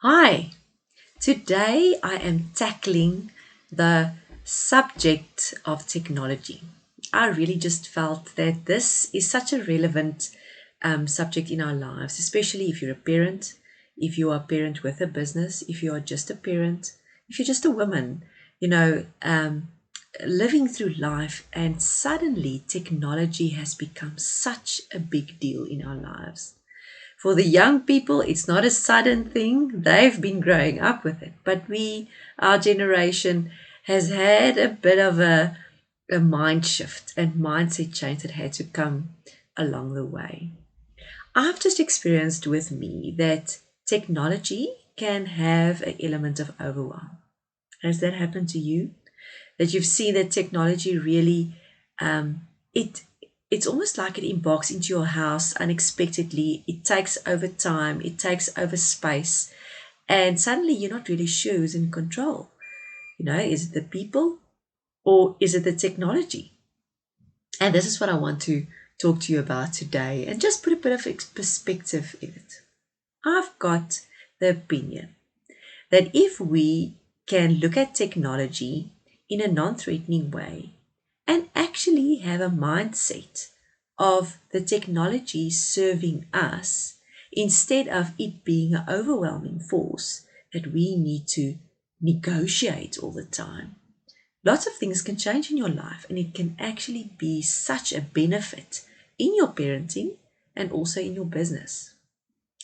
Hi, today I am tackling the subject of technology. I really just felt that this is such a relevant subject in our lives, especially if you're a parent, if you are a parent with a business, if you are just a parent, if you're just a woman, you know, um, living through life, and suddenly technology has become such a big deal in our lives. For the young people, it's not a sudden thing. They've been growing up with it. But our generation, has had a bit of a mind shift and mindset change that had to come along the way. I've just experienced with me that technology can have an element of overwhelm. Has that happened to you? That you've seen that technology really it it's almost like it embarks into your house unexpectedly. It takes over time, it takes over space, and suddenly you're not really sure who's in control. Is it the people or is it the technology? And this is what I want to talk to you about today and just put a bit of perspective in it. I've got the opinion that if we can look at technology in a non threatening way and actually have a mindset of the technology serving us instead of it being an overwhelming force that we need to negotiate all the time. Lots of things can change in your life, and it can actually be such a benefit in your parenting and also in your business.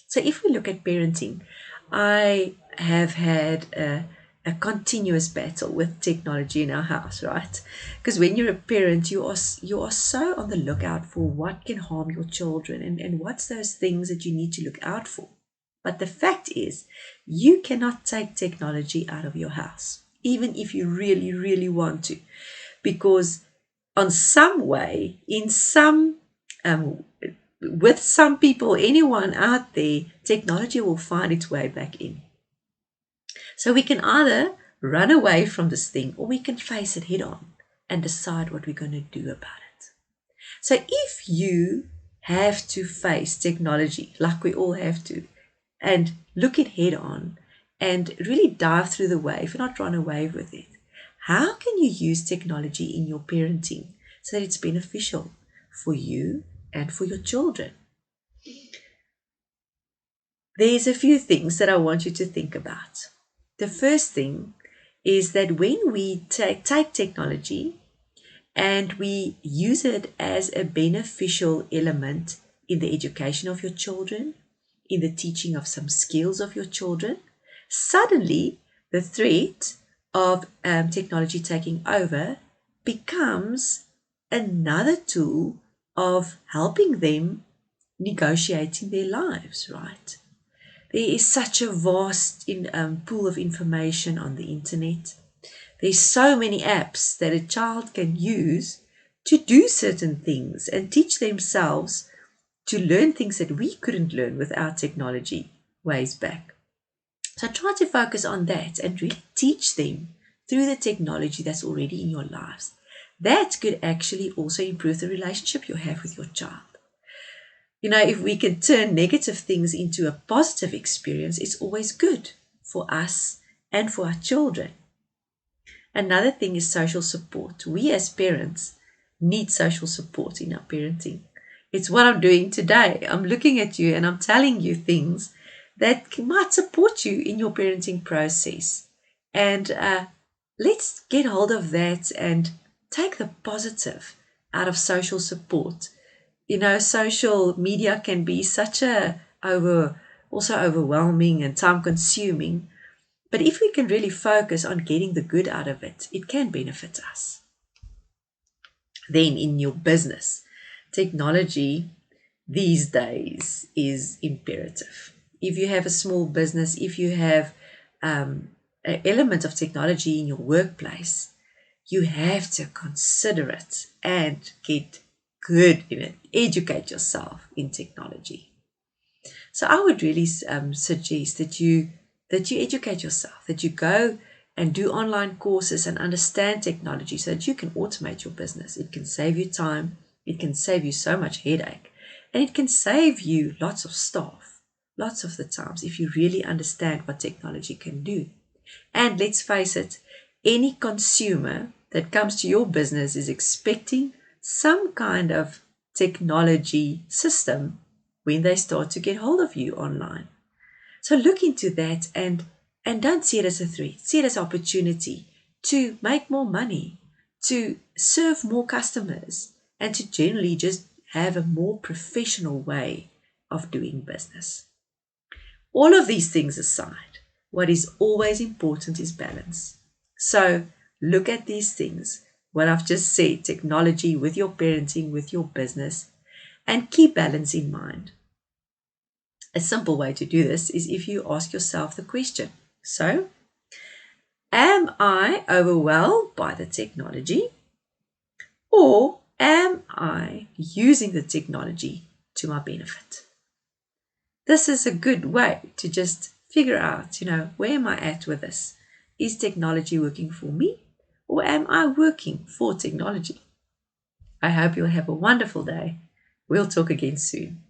So, if we look at parenting, I have had a continuous battle with technology in our house, right? Because when you're a parent, you are so on the lookout for what can harm your children and what's those things that you need to look out for. But the fact is, you cannot take technology out of your house, even if you really, really want to, because on some way, in some um, with some people, anyone out there, technology will find its way back in. So we can either run away from this thing or we can face it head on and decide what we're going to do about it. So if you have to face technology, like we all have to, and look it head on and really dive through the wave, not run away with it, how can you use technology in your parenting so that it's beneficial for you and for your children? There's a few things that I want you to think about. The first thing is that when we take technology and we use it as a beneficial element in the education of your children, in the teaching of some skills of your children, suddenly the threat of technology taking over becomes another tool of helping them negotiating their lives, right? There is such a vast pool of information on the internet. There's so many apps that a child can use to do certain things and teach themselves to learn things that we couldn't learn without technology ways back. So try to focus on that and really teach them through the technology that's already in your lives. That could actually also improve the relationship you have with your child. If we can turn negative things into a positive experience, it's always good for us and for our children. Another thing is social support. We as parents need social support in our parenting. It's what I'm doing today. I'm looking at you and I'm telling you things that might support you in your parenting process. And let's get hold of that and take the positive out of social support. Social media can be such also overwhelming and time consuming. But if we can really focus on getting the good out of it, it can benefit us. Then in your business, technology these days is imperative. If you have a small business, if you have an element of technology in your workplace, you have to consider it and get good in it. Educate yourself in technology. So I would really suggest that you educate yourself, that you go and do online courses and understand technology so that you can automate your business. It can save you time, it can save you so much headache, and it can save you lots of staff, lots of the times, if you really understand what technology can do. And let's face it, any consumer that comes to your business is expecting some kind of technology system when they start to get hold of you online. So look into that and don't see it as a threat. See it as an opportunity to make more money, to serve more customers, and to generally just have a more professional way of doing business. All of these things aside, what is always important is balance. So look at these things, what I've just said, technology with your parenting, with your business, and keep balance in mind. A simple way to do this is if you ask yourself the question, so, am I overwhelmed by the technology, or am I using the technology to my benefit? This is a good way to just figure out, where am I at with this? Is technology working for me, or am I working for technology? I hope you'll have a wonderful day. We'll talk again soon.